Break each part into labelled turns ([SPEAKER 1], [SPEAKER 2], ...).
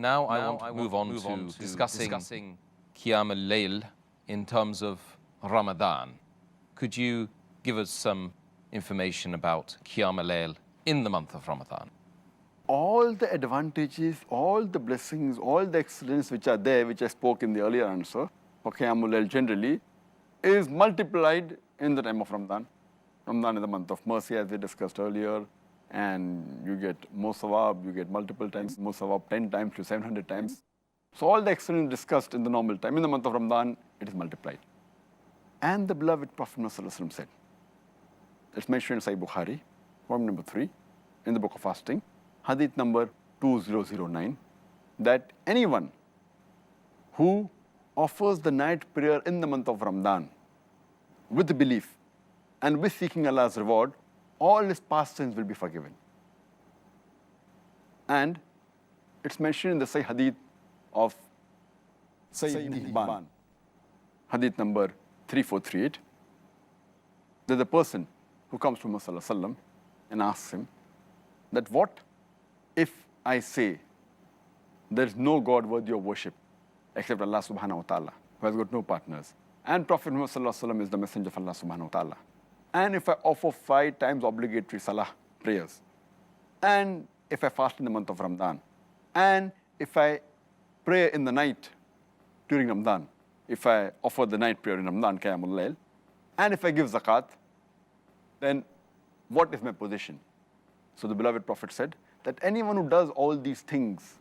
[SPEAKER 1] Now I want to move on to discussing qiyaam-ul-layl in terms of Ramadan. Could you give us some information about qiyaam-ul-layl in the month of Ramadan?
[SPEAKER 2] All the advantages, all the blessings, all the excellence which are there, which I spoke in the earlier answer, for qiyaam-ul-layl generally, is multiplied in the time of Ramadan. Ramadan is the month of mercy, as we discussed earlier, and you get more sawab, you get multiple times more sawab, 10 times to 700 times. So all the excellence discussed in the normal time, in the month of Ramadan, it is multiplied. And the beloved Prophet Muhammad said, it's mentioned in Sahih Bukhari, point number 3, in the book of fasting, hadith number 2009, that anyone who offers the night prayer in the month of Ramadan with the belief and with seeking Allah's reward, all his past sins will be forgiven. And it's mentioned in the Sahih hadith of Sayyid Hibban, hadith number 3438, that the person who comes to Muhammad and asks him that what if I say there is no God worthy of worship except Allah subhanahu wa ta'ala, who has got no partners, and Prophet Muhammad is the messenger of Allah subhanahu wa ta'ala, and if I offer 5 times obligatory salah prayers, and if I fast in the month of Ramadan, and if I pray in the night during Ramadan, if I offer the night prayer in Ramadan, qiyaam-ul-layl, and if I give zakat, then what is my position? So the beloved Prophet said that anyone who does all these things,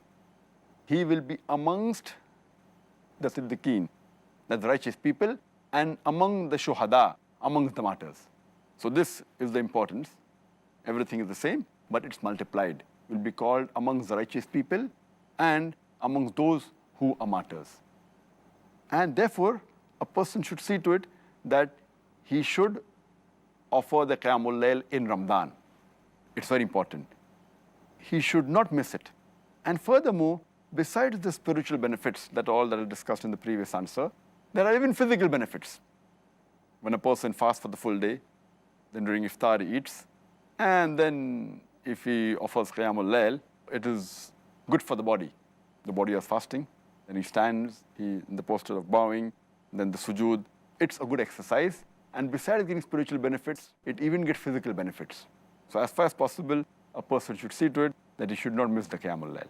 [SPEAKER 2] he will be amongst the siddiqeen, that's righteous people, and among the shuhada, amongst the martyrs. So this is the importance. Everything is the same, but it's multiplied. Will be called amongst the righteous people and amongst those who are martyrs. And therefore, a person should see to it that he should offer the qiyaam-ul-layl in Ramadan. It's very important. He should not miss it. And furthermore, besides the spiritual benefits that are discussed in the previous answer, there are even physical benefits. When a person fasts for the full day, then during iftar he eats, and then if he offers qiyaam-ul-layl, it is good for the body. The body is fasting, then he stands, he in the posture of bowing, then the sujood. It's a good exercise, and besides getting spiritual benefits, it even gets physical benefits. So as far as possible, a person should see to it that he should not miss the qiyaam-ul-layl.